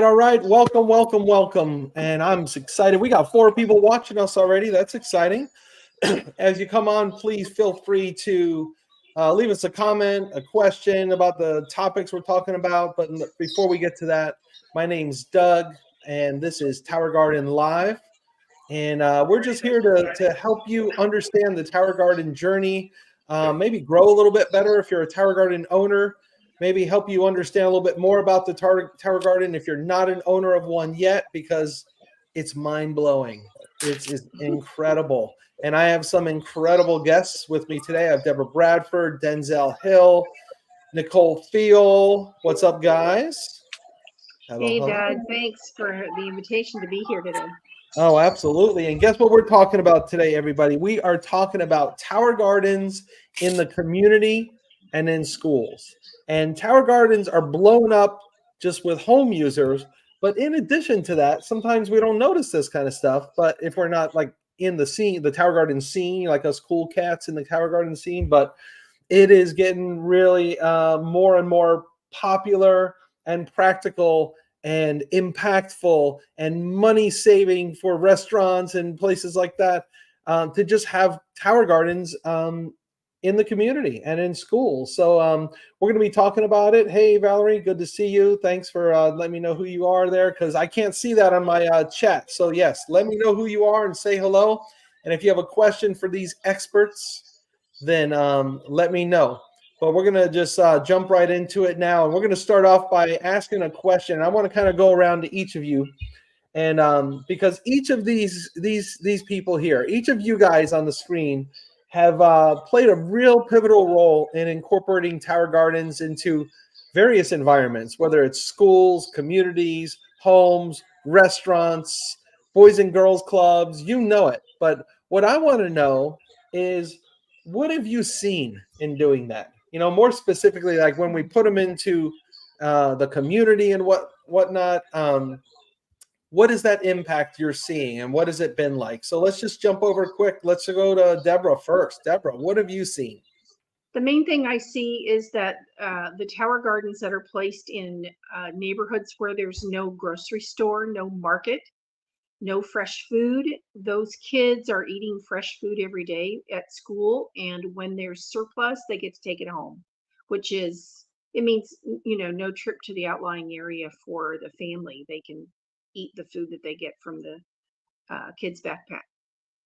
All right. Welcome. And I'm excited. We got 4 people watching us already. That's exciting. As you come on, please feel free to leave us a comment, a question about the topics we're talking about. But before we get to that, my name's Doug, and this is Tower Garden Live. And we're just here to help you understand the Tower Garden journey, maybe grow a little bit better if you're a Tower Garden owner. Maybe help you understand a little bit more about the Tower Garden if you're not an owner of one yet, because it's mind-blowing. It's incredible. And I have some incredible guests with me today. I have Deborah Bradford, Denzel Hill, Nicole Fiel. What's up, guys? Hello. Hey, Doug. Thanks for the invitation to be here today. Oh, absolutely. And guess what we're talking about today, everybody? We are talking about Tower Gardens in the community and in schools. And Tower Gardens are blown up just with home users. But in addition to that, sometimes we don't notice this kind of stuff. But if we're not like in the scene, the Tower Garden scene, like us cool cats in the Tower Garden scene, but it is getting really more and more popular and practical and impactful and money saving for restaurants and places like that to just have Tower Gardens in the community and in schools. So we're going to be talking about it. Hey, Valerie, good to see you. Thanks for letting me know who you are there, because I can't see that on my chat. So yes, let me know who you are and say hello. And if you have a question for these experts, then let me know. But we're going to just jump right into it now. And we're going to start off by asking a question. I want to kind of go around to each of you. And because each of these people here, each of you guys on the screen have played a real pivotal role in incorporating Tower Gardens into various environments, whether it's schools, communities, homes, restaurants, boys and girls clubs, you know it. But what I want to know is, what have you seen in doing that? You know, more specifically, like when we put them into the community and whatnot, what is that impact you're seeing, and what has it been like? So let's just jump over quick. Let's go to Deborah first. Deborah, what have you seen? The main thing I see is that the Tower Gardens that are placed in neighborhoods where there's no grocery store, no market, no fresh food, those kids are eating fresh food every day at school. And when there's surplus, they get to take it home, which is, it means, you know, no trip to the outlying area for the family. They can eat the food that they get from the kids' backpack.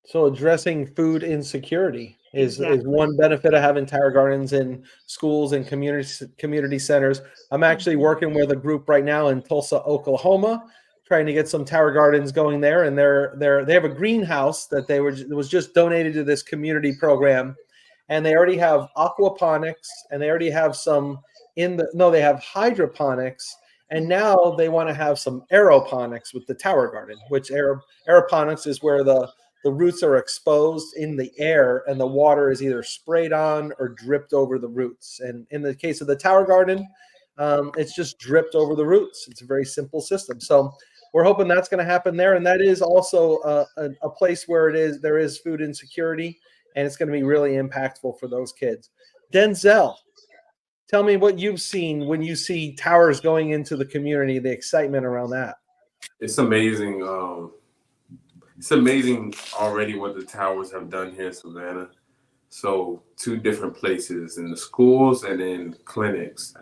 So addressing food insecurity is one benefit of having Tower Gardens in schools and community centers. I'm actually working with a group right now in Tulsa, Oklahoma, trying to get some Tower Gardens going there. And they have a greenhouse that was just donated to this community program. And they already have aquaponics, and they already have they have hydroponics. And now they want to have some aeroponics with the Tower Garden, which aeroponics is where the roots are exposed in the air and the water is either sprayed on or dripped over the roots. And in the case of the Tower Garden, it's just dripped over the roots. It's a very simple system. So we're hoping that's going to happen there. And that is also a place where there is food insecurity, and it's going to be really impactful for those kids. Denzel, Tell me what you've seen when you see towers going into the community, the excitement around that. It's amazing. It's amazing already what the towers have done here in Savannah. So two different places in the schools and in clinics.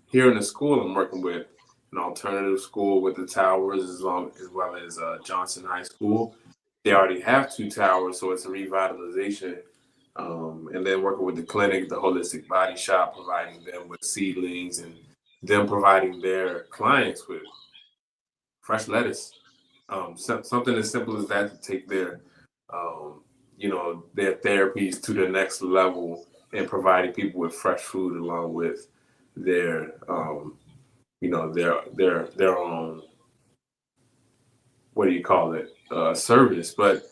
Here in the school, I'm working with an alternative school with the towers as well as Johnson High School. They already have two towers, so it's a revitalization. And then working with the clinic, the holistic body shop, providing them with seedlings and them providing their clients with fresh lettuce. Something as simple as that to take their, their therapies to the next level and providing people with fresh food along with their, their own, what do you call it, service. But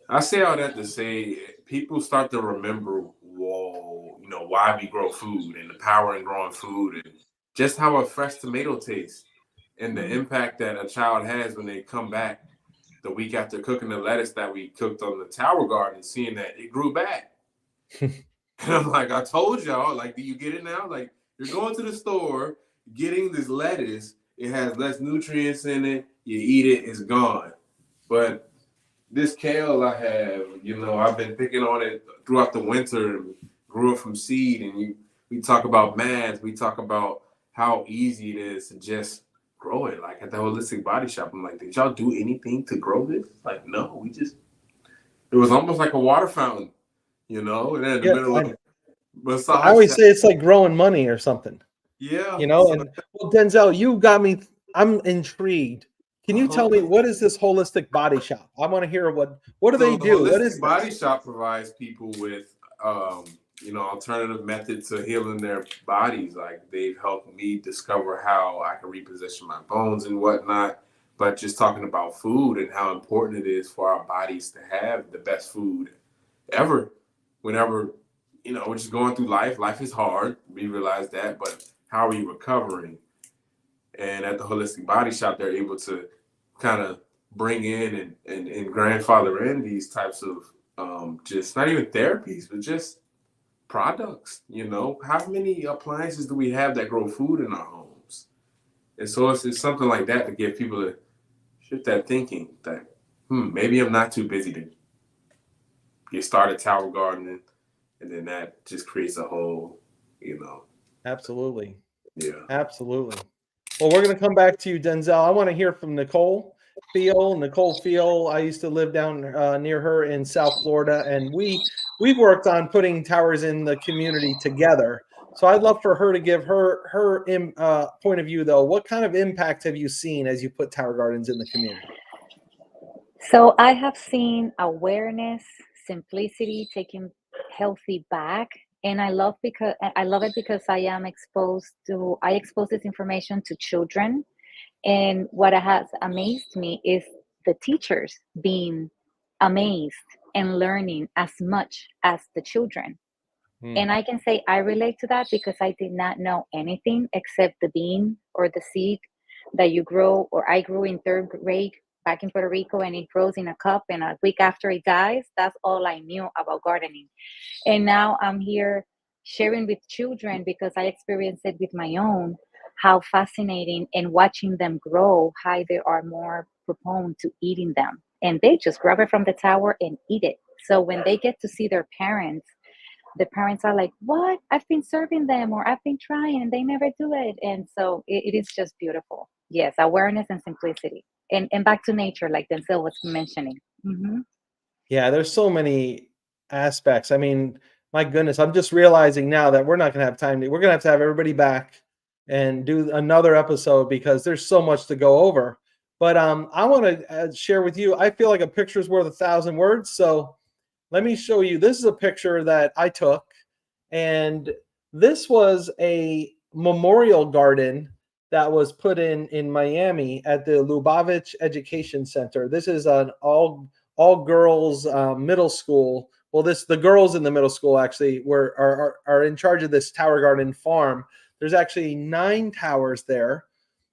I say all that to say people start to remember, whoa, why we grow food and the power in growing food and just how a fresh tomato tastes and the impact that a child has when they come back the week after cooking the lettuce that we cooked on the tower garden, seeing that it grew back. And I'm like, I told y'all, like, do you get it now? Like, you're going to the store, getting this lettuce, it has less nutrients in it, you eat it, it's gone. But this kale I have, I've been picking on it throughout the winter, and grew it from seed, and we talk about math, we talk about how easy it is to just grow it. Like at the holistic body shop, I'm like, did y'all do anything to grow this? Like, no, it was almost like a water fountain, and then in the middle of massage. I always say it's like growing money or something. Yeah. And well, Denzel, you got me. I'm intrigued. Can you tell me what is this holistic body shop? I want to hear what do they do? What is body shop provides people with alternative methods to healing their bodies. Like they've helped me discover how I can reposition my bones and whatnot. But just talking about food and how important it is for our bodies to have the best food ever. Whenever, we're just going through life. Life is hard. We realize that. But how are you recovering? And at the holistic body shop, they're able to kind of bring in and grandfather in these types of just not even therapies, but just products. How many appliances do we have that grow food in our homes? And so it's something like that to get people to shift that thinking that maybe I'm not too busy to get started tower gardening, and then that just creates a whole, Absolutely. Yeah. Absolutely. Well, we're going to come back to you, Denzel. I want to hear from Nicole Fiel. I used to live down near her in South Florida, and we've worked on putting towers in the community together. So I'd love for her to give her point of view, though. What kind of impact have you seen as you put tower gardens in the community? So I have seen awareness, simplicity, taking healthy back. And I love it because I expose this information to children. And what has amazed me is the teachers being amazed and learning as much as the children. And I can say I relate to that because I did not know anything except the bean or the seed that you grow, or I grew in third grade back in Puerto Rico, and it grows in a cup, and a week after it dies. That's all I knew about gardening. And now I'm here sharing with children because I experienced it with my own, how fascinating, and watching them grow, how they are more prone to eating them. And they just grab it from the tower and eat it. So when they get to see their parents, the parents are like, what? I've been serving them, or I've been trying, and they never do it. And so it is just beautiful. Yes, awareness and simplicity. And back to nature, like Denzel was mentioning. Mm-hmm. Yeah, there's so many aspects. I mean, my goodness, I'm just realizing now that we're not going to have time. We're going to have everybody back and do another episode because there's so much to go over. But I want to share with you, I feel like a picture is worth 1,000 words. So let me show you. This is a picture that I took, and this was a memorial garden that was put in Miami at the Lubavitch Education Center. This is an all girls middle school. Well, the girls in the middle school actually are in charge of this tower garden farm. There's actually 9 towers there,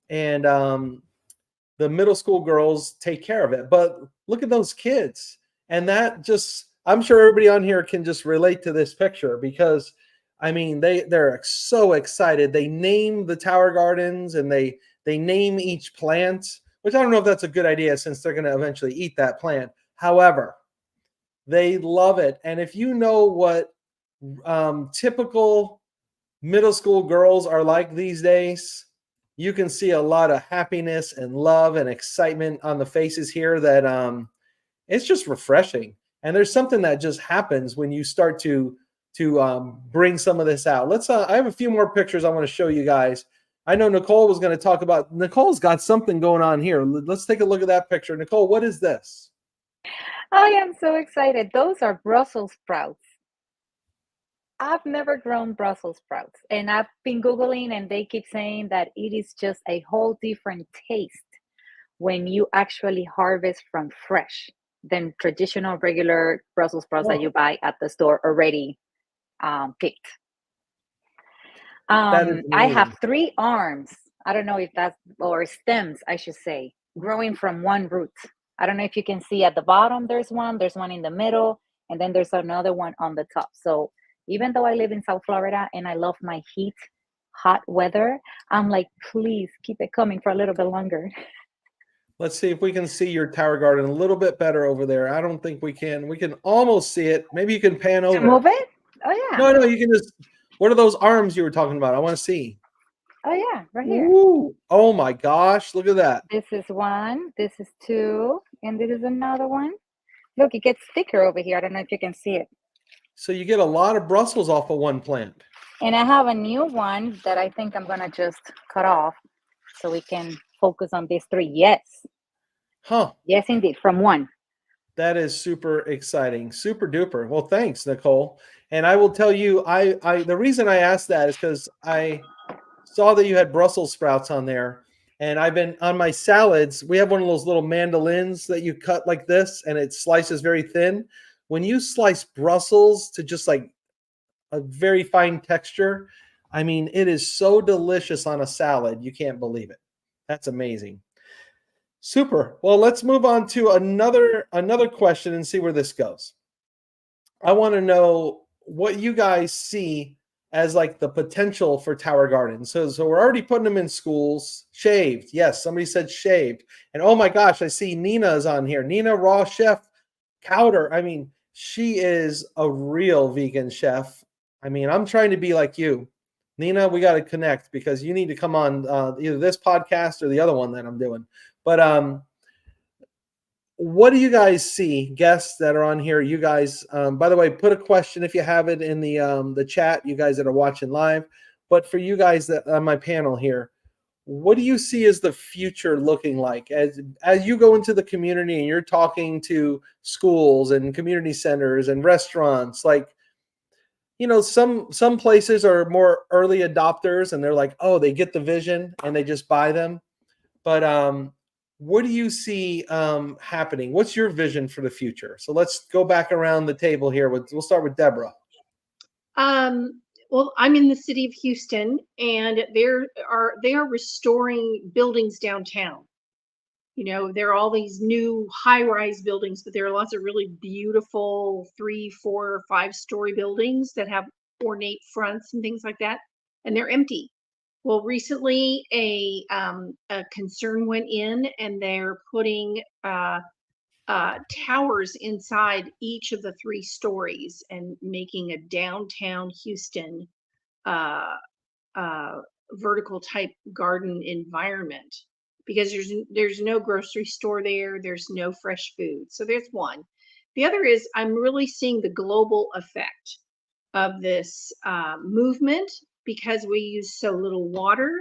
and the middle school girls take care of it. But look at those kids, and that just, I'm sure everybody on here can just relate to this picture because I mean, they're so excited. They name the tower gardens and they name each plant, which I don't know if that's a good idea since they're going to eventually eat that plant. However, they love it. And if you know what typical middle school girls are like these days, you can see a lot of happiness and love and excitement on the faces here that it's just refreshing. And there's something that just happens when you start to bring some of this out. Let's I have a few more pictures I want to show you guys. I know Nicole was going to talk about, Nicole's got something going on here. Let's take a look at that picture. Nicole, what is this? I am so excited. Those are Brussels sprouts. I've never grown Brussels sprouts, and I've been Googling, and they keep saying that it is just a whole different taste when you actually harvest from fresh than traditional regular Brussels sprouts that you buy at the store already picked. I have 3 arms. I don't know if that's, or stems, I should say, growing from one root. I don't know if you can see at the bottom, there's one in the middle, and then there's another one on the top. So even though I live in South Florida and I love my hot weather, I'm like, please keep it coming for a little bit longer. Let's see if we can see your tower garden a little bit better over there. I don't think we can. We can almost see it. Maybe you can pan over. Move it? Oh, yeah. No, you can just, what are those arms you were talking about? I want to see. Oh, yeah, right here. Ooh. Oh, my gosh. Look at that. This is 1, this is 2, and this is another one. Look, it gets thicker over here. I don't know if you can see it. So you get a lot of Brussels off of one plant. And I have a new one that I think I'm going to just cut off so we can focus on these 3. Yes. Huh. Yes, indeed. From 1. That is super exciting. Super duper. Well, thanks, Nicole. And I will tell you, I the reason I asked that is because I saw that you had Brussels sprouts on there. And I've been on my salads. We have one of those little mandolins that you cut like this and it slices very thin. When you slice Brussels to just like a very fine texture, I mean, it is so delicious on a salad. You can't believe it. That's amazing. Super. Well, let's move on to another question and see where this goes. I want to know what you guys see as like the potential for tower gardens. So we're already putting them in schools. Shaved. Yes, somebody said shaved. And oh my gosh, I see Nina is on here. Nina, raw chef, Cowder. I mean, she is a real vegan chef. I mean, I'm trying to be like you. Nina, we got to connect because you need to come on either this podcast or the other one that I'm doing. But what do you guys see, guests that are on here? You guys, by the way, put a question if you have it in the chat, you guys that are watching live. But for you guys that on my panel here, what do you see as the future looking like as you go into the community and you're talking to schools and community centers and restaurants? Like, you know, some places are more early adopters and they're like, oh, they get the vision and they just buy them. But what do you see happening? What's your vision for the future? So let's go back around the table here. We'll start with Deborah. Well, I'm in the city of Houston, and they are restoring buildings downtown. You know, there are all these new high-rise buildings, but there are lots of really beautiful 3, 4, 5-story buildings that have ornate fronts and things like that, and they're empty. Well, recently a concern went in, and they're putting towers inside each of the 3 stories and making a downtown Houston vertical type garden environment, because there's no grocery store there, there's no fresh food. So there's one. The other is I'm really seeing the global effect of this movement, because we use so little water,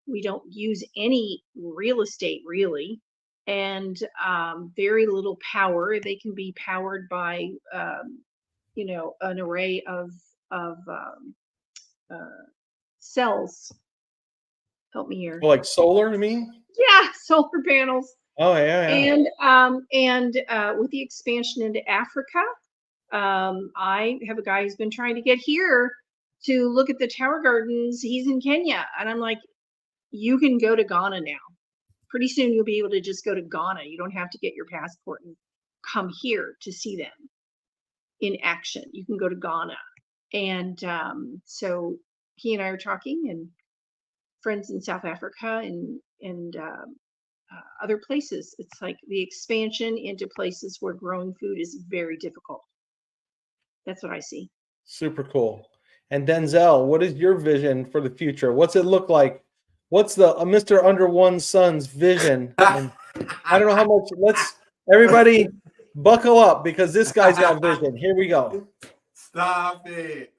we don't use any real estate really, and very little power. They can be powered by you know, an array of cells. Help me here. Well, like solar, I mean? Yeah, solar panels. Oh yeah. And with the expansion into Africa, I have a guy who's been trying to get here to look at the tower gardens. He's in Kenya, and I'm like, you can go to Ghana now. Pretty soon you'll be able to just go to Ghana. You don't have to get your passport and come here to see them in action. You can go to Ghana. And so he and I are talking, and friends in South Africa and other places. It's like the expansion into places where growing food is very difficult. That's what I see. Super cool. And Denzel, what is your vision for the future? What's it look like? What's the Mr. Under One Son's vision? And I don't know how much. Let's everybody buckle up because this guy's got vision. Here we go. Stop it.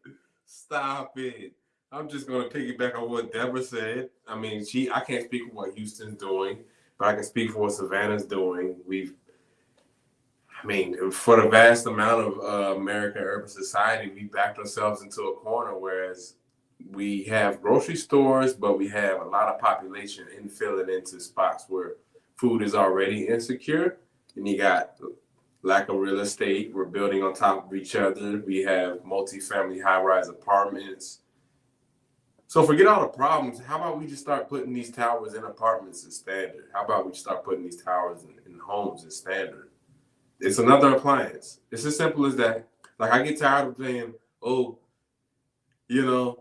Stop it. I'm just going to piggyback on what Deborah said. I mean, I can't speak for what Houston's doing, but I can speak for what Savannah's doing. For the vast amount of American urban society, we backed ourselves into a corner, whereas we have grocery stores, but we have a lot of population infilling into spots where food is already insecure, and you got lack of real estate. We're building on top of each other. We have multi-family high-rise apartments. So forget all the problems. How about we just start putting these towers in apartments as standard? How about we start putting these towers in homes as standard? It's another appliance. It's as simple as that. Like, I get tired of saying,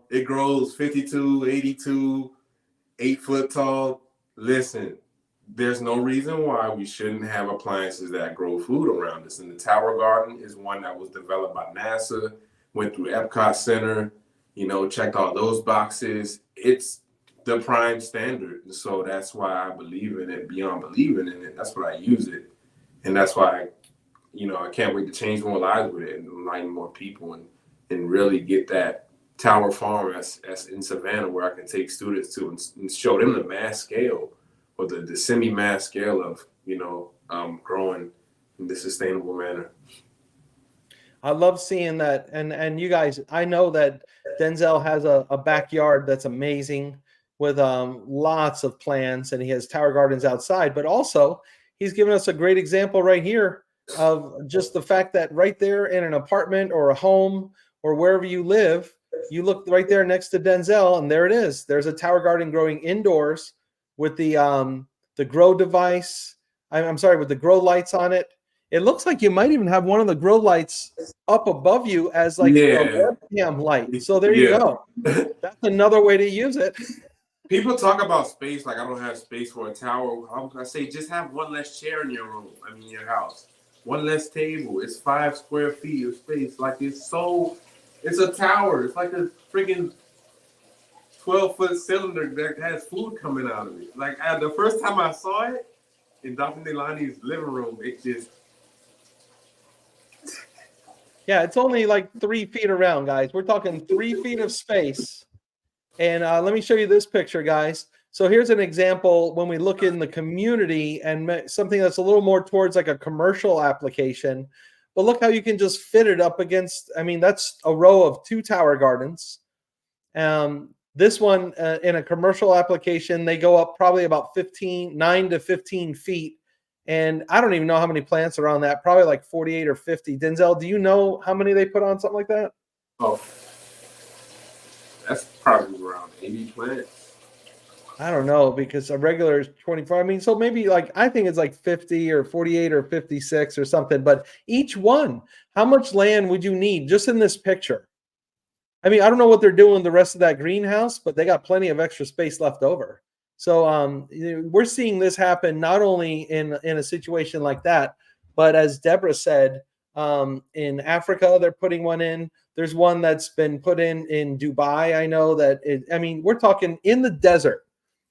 it grows 52, 82, 8 foot tall. Listen, there's no reason why we shouldn't have appliances that grow food around us. And the Tower Garden is one that was developed by NASA, went through Epcot Center, checked all those boxes. It's the prime standard. So that's why I believe in it beyond believing in it. That's why I use it. And that's why I can't wait to change more lives with it and enlighten more people and really get that Tower Farm as in Savannah, where I can take students to and show them the mass scale or the semi-mass scale of, growing in this sustainable manner. I love seeing that. And you guys, I know that Denzel has a backyard that's amazing with lots of plants, and he has Tower Gardens outside, but also he's given us a great example right here of just the fact that right there in an apartment or a home or wherever you live, you look right there next to Denzel, and there it is. There's a Tower Garden growing indoors with the grow device. I'm sorry, with the grow lights on it. It looks like you might even have one of the grow lights up above you as like a webcam light. So there you go. That's another way to use it. People talk about space like I don't have space for a tower. I say just have one less chair in your house. One less table. It's 5 square feet of space. Like it's a tower. It's like a freaking 12-foot cylinder that has food coming out of it. Like the first time I saw it in Dr. Nilani's living room, it just. Yeah, it's only like 3 feet around, guys. We're talking 3 feet of space. And let me show you this picture, guys. So here's an example when we look in the community and something that's a little more towards like a commercial application. But look how you can just fit it up against, that's a row of 2 Tower Gardens. This one in a commercial application, they go up probably about 9 to 15 feet. And I don't even know how many plants are on that, probably like 48 or 50. Denzel, do you know how many they put on something like that? Oh, that's probably around 80 plants. I don't know, because a regular is 24. So maybe I think it's like 50 or 48 or 56 or something. But each one, how much land would you need just in this picture? I don't know what they're doing the rest of that greenhouse, but they got plenty of extra space left over. So we're seeing this happen not only in a situation like that, but as Deborah said, in Africa, they're putting one in. There's one that's been put in Dubai. I know that we're talking in the desert.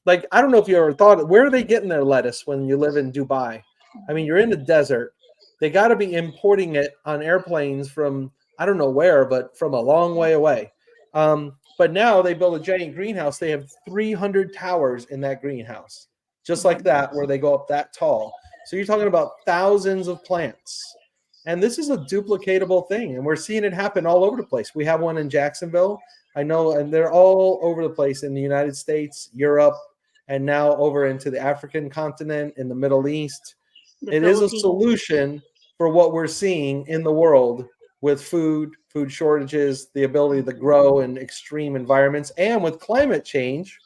Like, I don't know if you ever thought, where are they getting their lettuce when you live in Dubai? You're in the desert. They got to be importing it on airplanes from, I don't know where, but from a long way away. But now they build a giant greenhouse. They have 300 towers in that greenhouse, just like that, where they go up that tall. So you're talking about thousands of plants. And this is a duplicatable thing. And we're seeing it happen all over the place. We have one in Jacksonville. I know, and they're all over the place in the United States, Europe, and now over into the African continent, in the Middle East. It is a solution for what we're seeing in the world with food shortages, the ability to grow in extreme environments, and with climate change.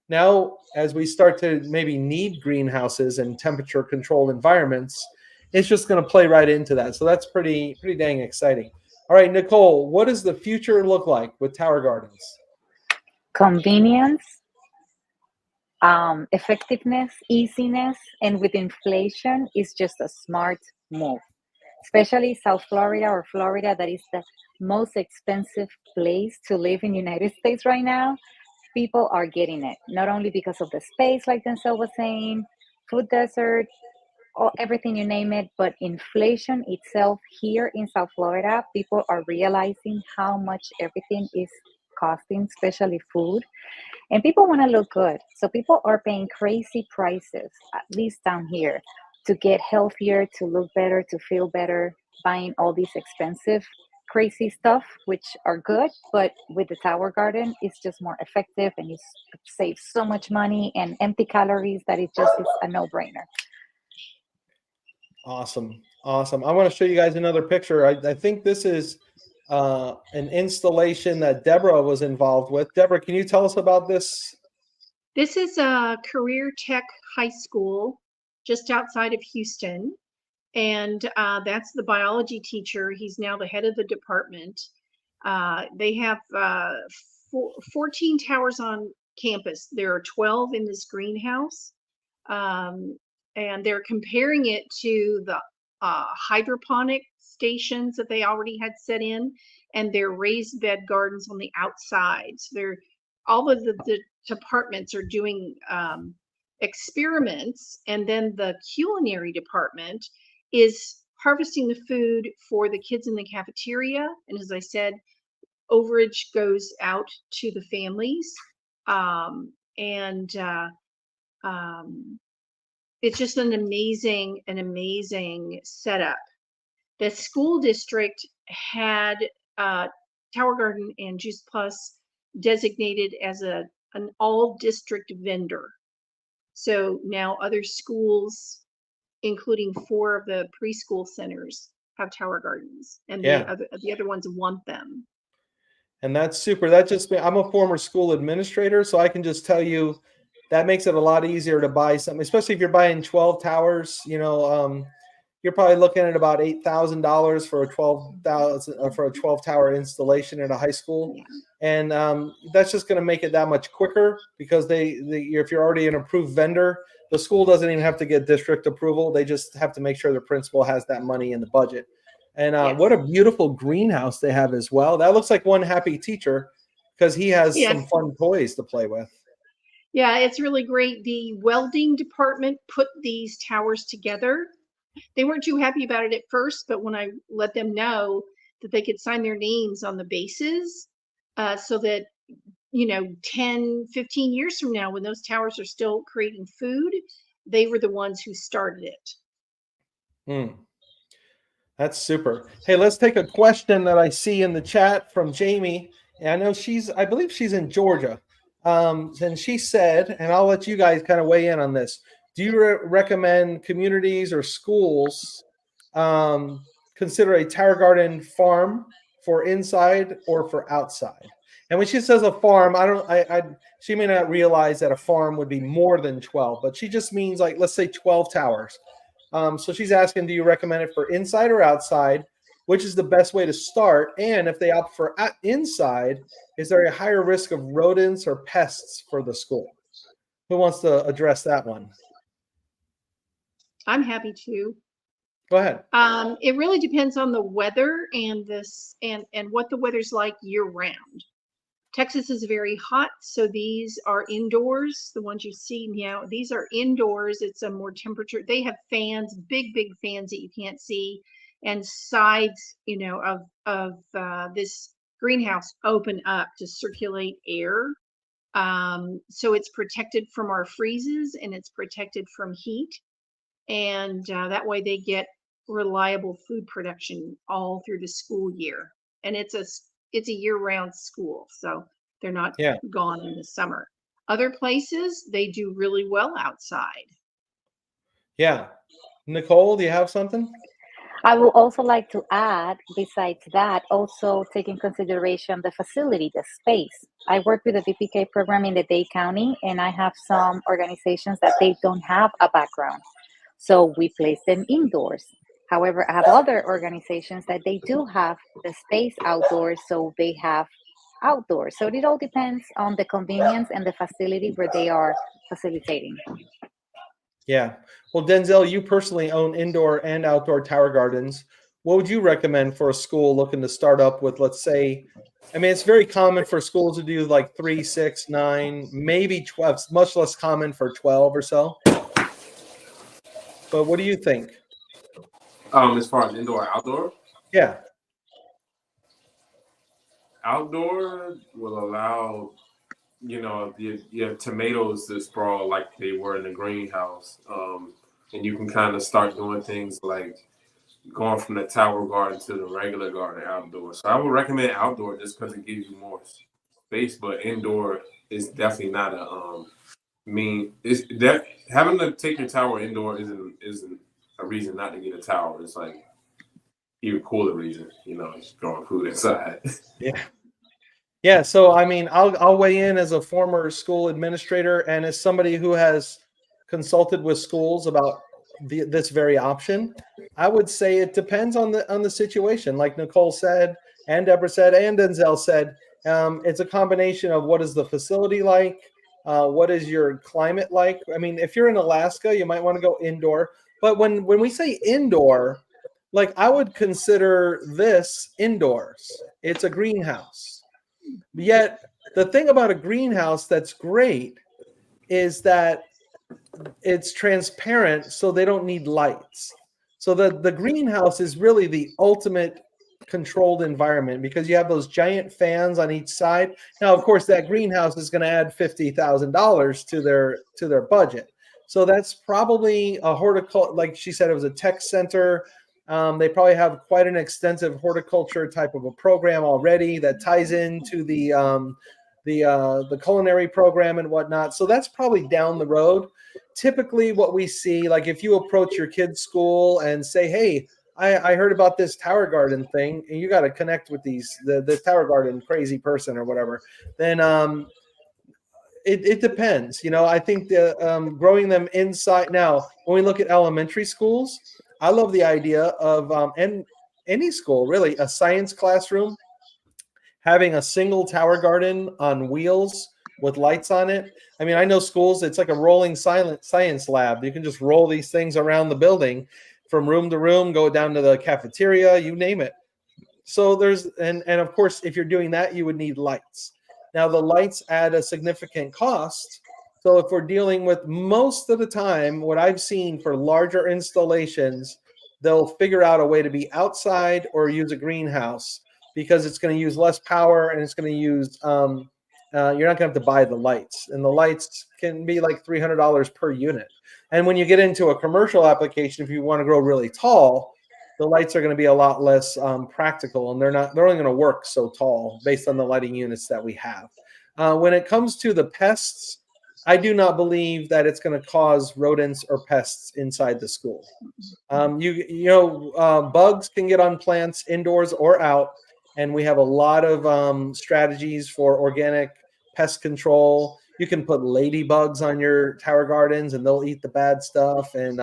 Now, as we start to maybe need greenhouses and temperature-controlled environments, it's just going to play right into that. So that's pretty dang exciting. All right, Nicole, what does the future look like with Tower Gardens? Convenience, effectiveness, easiness, and with inflation is just a smart move. Especially South Florida or Florida, that is the most expensive place to live in United States right now. People are getting it, not only because of the space, like Denzel was saying, food desert, or everything you name it, but inflation itself here in South Florida, people are realizing how much everything is costing, especially food. And people want to look good. So people are paying crazy prices, at least down here, to get healthier, to look better, to feel better, buying all these expensive, crazy stuff, which are good. But with the Tower Garden, it's just more effective and you save so much money and empty calories that it just is a no brainer. Awesome. Awesome. I want to show you guys another picture. I think this is an installation that Deborah was involved with. Deborah, can you tell us about this? This is a Career Tech High School just outside of Houston. And that's the biology teacher. He's now the head of the department. They have 14 towers on campus. There are 12 in this greenhouse. And they're comparing it to the hydroponic stations that they already had set in, and their raised bed gardens on the outside. So they're all of the departments are doing experiments, and then the culinary department is harvesting the food for the kids in the cafeteria. And as I said, overage goes out to the families. It's just an amazing setup. The school district had Tower Garden and Juice Plus designated as an all district vendor. So now other schools, including 4 of the preschool centers, have Tower Gardens, and the other ones want them. And that's super. That just, I'm a former school administrator, so I can just tell you that makes it a lot easier to buy something, especially if you're buying 12 towers. You're probably looking at about $8,000 for a 12 tower installation in a high school. Yeah. And that's just going to make it that much quicker because if you're already an approved vendor, the school doesn't even have to get district approval. They just have to make sure the principal has that money in the budget. And Yes. What a beautiful greenhouse they have as well. That looks like one happy teacher because he has Yes. some fun toys to play with. Yeah, it's really great. The welding department put these towers together. They weren't too happy about it at first, but when I let them know that they could sign their names on the bases, so that 10, 15 years from now, when those towers are still creating food, they were the ones who started it. That's super. Hey, let's take a question that I see in the chat from Jamie. And I know I believe she's in Georgia. And she said, and I'll let you guys kind of weigh in on this. Do you recommend communities or schools consider a Tower Garden farm for inside or for outside? And when she says a farm, she may not realize that a farm would be more than 12, but she just means like, let's say 12 towers. So she's asking, do you recommend it for inside or outside? Which is the best way to start? And if they opt for inside, is there a higher risk of rodents or pests for the school? Who wants to address that one? I'm happy to. Go ahead. It really depends on the weather and what the weather's like year round. Texas is very hot, so these are indoors. The ones you see now, these are indoors. It's a more temperature. They have fans, big fans that you can't see, and sides, of this greenhouse open up to circulate air. So it's protected from our freezes and it's protected from heat, and that way they get reliable food production all through the school year. And it's a year-round school, so they're not gone in the summer. Other places, they do really well outside. Yeah. Nicole, do you have something? I would also like to add, besides that, also take in consideration the facility, the space. I work with the VPK program in the Dade County, and I have some organizations that they don't have a background. So we place them indoors. However, I have other organizations that they do have the space outdoors, so they have outdoors. So it all depends on the convenience and the facility where they are facilitating. Yeah. Well, Denzel, you personally own indoor and outdoor tower gardens. What would you recommend for a school looking to start up with, let's say, I mean, it's very common for schools to do like 3, 6, 9, maybe 12. It's much less common for 12 or so. But what do you think? As far as indoor, outdoor, Yeah. outdoor will allow your tomatoes to sprawl like they were in the greenhouse, and you can kind of start doing things like going from the tower garden to the regular garden outdoor. So I would recommend outdoor just because it gives you more space, but indoor is definitely not a it's that having to take your tower indoor isn't a reason not to get a tower. It's like even cooler reason, it's growing food inside. Yeah. Yeah, so I mean, I'll weigh in as a former school administrator and as somebody who has consulted with schools about this very option. I would say it depends on the situation. Like Nicole said, and Deborah said, and Denzel said, it's a combination of what is the facility like, what is your climate like. I mean, if you're in Alaska, you might want to go indoor. But when we say indoor, like I would consider this indoors. It's a greenhouse. Yet the thing about a greenhouse that's great is that it's transparent, so they don't need lights. So the greenhouse is really the ultimate controlled environment because you have those giant fans on each side. Now, of course, that greenhouse is going to add $50,000 to their budget. So that's probably a horticulture, like she said, it was a tech center. They probably have quite an extensive horticulture type of a program already that ties into the culinary program and whatnot. So that's probably down the road. Typically, what we see, like if you approach your kid's school and say, "Hey, I heard about this tower garden thing, and you got to connect with this tower garden crazy person or whatever," then it depends. I think the growing them inside. Now, when we look at elementary schools, I love the idea of and any school really a science classroom having a single tower garden on wheels with lights on it. I mean, I know schools, it's like a rolling silent science lab. You can just roll these things around the building from room to room, go down to the cafeteria, you name it. So there's and of course, if you're doing that, you would need lights. Now the lights add a significant cost. So if we're dealing with most of the time, what I've seen for larger installations, they'll figure out a way to be outside or use a greenhouse because it's going to use less power and it's going to use you're not going to have to buy the lights, and the lights can be like $300 per unit. And when you get into a commercial application, if you want to grow really tall, the lights are going to be a lot less practical, and they're only going to work so tall based on the lighting units that we have. When it comes to the pests, I do not believe that it's going to cause rodents or pests inside the school. Bugs can get on plants indoors or out, and we have a lot of strategies for organic pest control. You can put ladybugs on your tower gardens, and they'll eat the bad stuff. And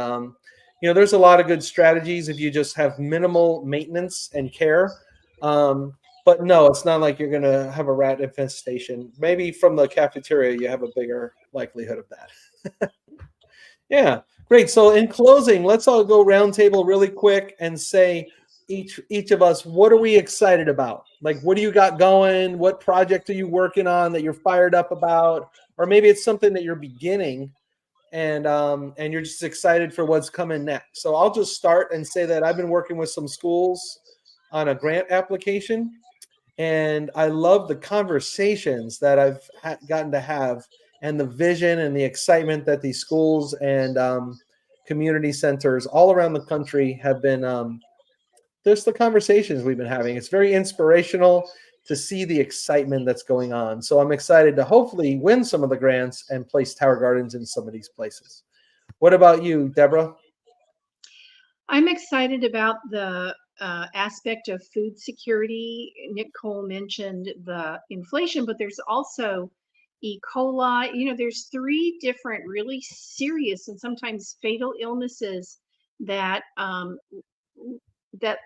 there's a lot of good strategies if you just have minimal maintenance and care. But no, it's not like you're going to have a rat infestation. Maybe from the cafeteria, you have a bigger likelihood of that. Yeah, great. So in closing, let's all go roundtable really quick and say each of us, what are we excited about? Like, what do you got going? What project are you working on that you're fired up about? Or maybe it's something that you're beginning and you're just excited for what's coming next. So I'll just start and say that I've been working with some schools on a grant application, and I love the conversations that I've gotten to have and the vision and the excitement that these schools and community centers all around the country have been just the conversations we've been having. It's very inspirational to see the excitement that's going on. So I'm excited to hopefully win some of the grants and place tower gardens in some of these places. What about you, Deborah? I'm excited about the aspect of food security. Nicole mentioned the inflation, but there's also E. coli. There's 3 different really serious and sometimes fatal illnesses that that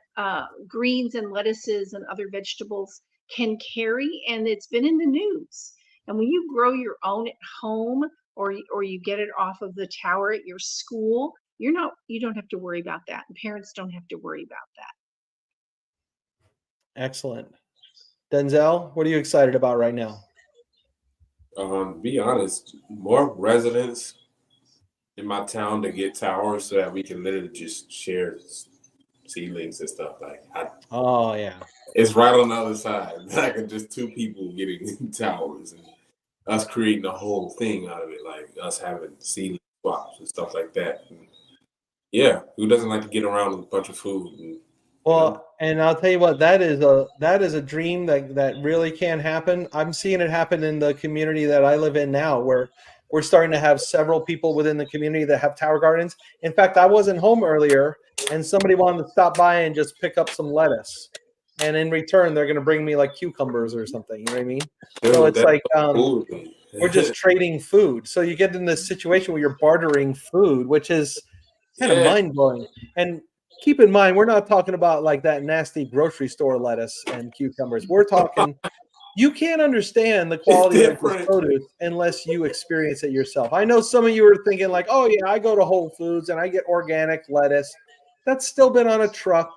greens and lettuces and other vegetables can carry, and it's been in the news. And when you grow your own at home, or you get it off of the tower at your school, you don't have to worry about that, and parents don't have to worry about that. Excellent. Denzel, what are you excited about right now? Be honest, more residents in my town to get towers so that we can literally just share seedlings and stuff. Oh yeah, it's right on the other side. Like just two people getting towers and us creating a whole thing out of it, like us having seedling swaps and stuff like that. And yeah, who doesn't like to get around with a bunch of food? And, well, and I'll tell you what, that is a dream that really can happen. I'm seeing it happen in the community that I live in now, where we're starting to have several people within the community that have tower gardens. In fact, I wasn't home earlier, and somebody wanted to stop by and just pick up some lettuce, and in return, they're going to bring me like cucumbers or something. You know what I mean? dude, So it's like cool. we're just trading food. So you get in this situation where you're bartering food, which is kind of mind blowing. And keep in mind, we're not talking about like that nasty grocery store lettuce and cucumbers. We're talking, you can't understand the quality of this produce unless you experience it yourself. I know some of you are thinking like, oh yeah, I go to Whole Foods and I get organic lettuce. That's still been on a truck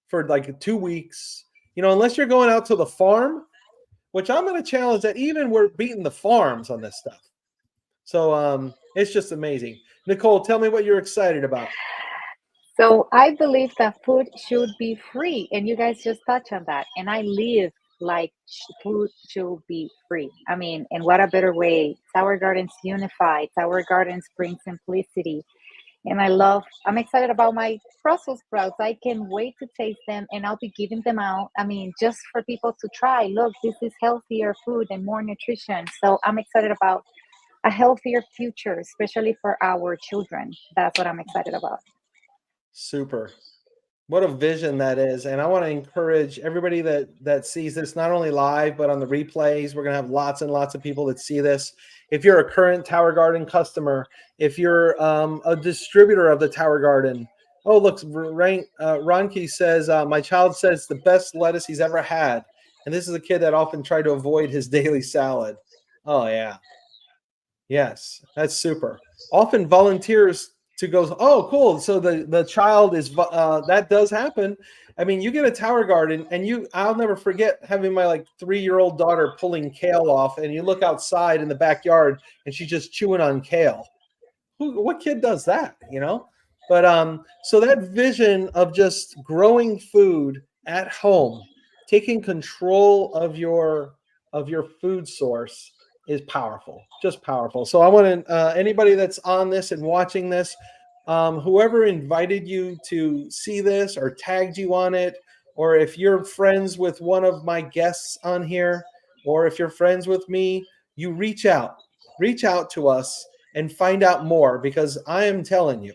for like 2 weeks. You know, unless you're going out to the farm, which I'm going to challenge that even we're beating the farms on this stuff. So it's just amazing. Nicole, tell me what you're excited about. So I believe that food should be free, and you guys just touched on that. And I live like food should be free. I mean, and what a better way? Tower Gardens unify. Tower Gardens bring simplicity. And I'm excited about my Brussels sprouts. I can wait to taste them, and I'll be giving them out. I mean, just for people to try. Look, this is healthier food and more nutrition. So I'm excited about a healthier future, especially for our children. That's what I'm excited about. Super. What a vision that is. And I want to encourage everybody that sees this, not only live, but on the replays. We're going to have lots and lots of people that see this. If you're a current Tower Garden customer, if you're a distributor of the Tower Garden, oh, look, Ronke says, my child says the best lettuce he's ever had. And this is a kid that often tried to avoid his daily salad. Oh, yeah. Yes, that's super. Often volunteers to go, oh, cool. So the child is, that does happen. I mean, you get a Tower Garden and I'll never forget having my like 3-year-old daughter pulling kale off, and you look outside in the backyard and she's just chewing on kale. What kid does that, you know? But so that vision of just growing food at home, taking control of your food source is powerful, just powerful. So I want to, anybody that's on this and watching this, whoever invited you to see this or tagged you on it, or if you're friends with one of my guests on here, or if you're friends with me, you reach out to us and find out more, because I'm telling you,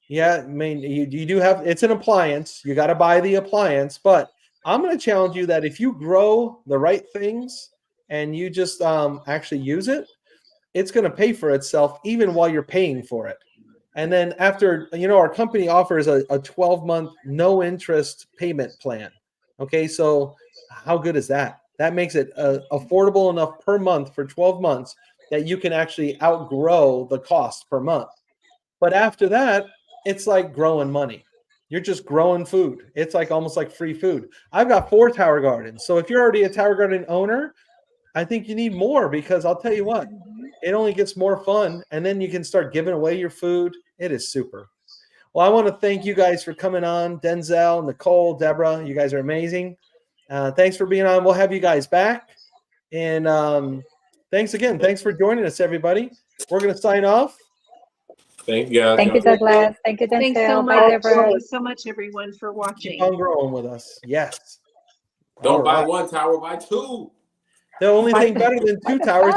yeah, I mean, you do have, it's an appliance. You got to buy the appliance, but I'm going to challenge you that if you grow the right things and you just actually use it, it's going to pay for itself even while you're paying for it. And then after, our company offers a 12-month no interest payment plan. Okay, so how good is that? That makes it affordable enough per month for 12 months that you can actually outgrow the cost per month. But after that, it's like growing money. You're just growing food. It's like almost like free food. I've got 4 Tower Gardens. So if you're already a Tower Garden owner, I think you need more, because I'll tell you what, it only gets more fun. And then you can start giving away your food. It is super. Well, I want to thank you guys for coming on. Denzel, Nicole, Deborah, you guys are amazing. Thanks for being on. We'll have you guys back. And thanks again. Thanks for joining us, everybody. We're going to sign off. Thank you, guys. Thank you, Douglas. Thank you, Denzel. Thanks so Bye, much. Deborah. Thanks so much, everyone, for watching. Keep on growing with us. Yes. Don't buy one tower, buy 2. The only thing better than 2 towers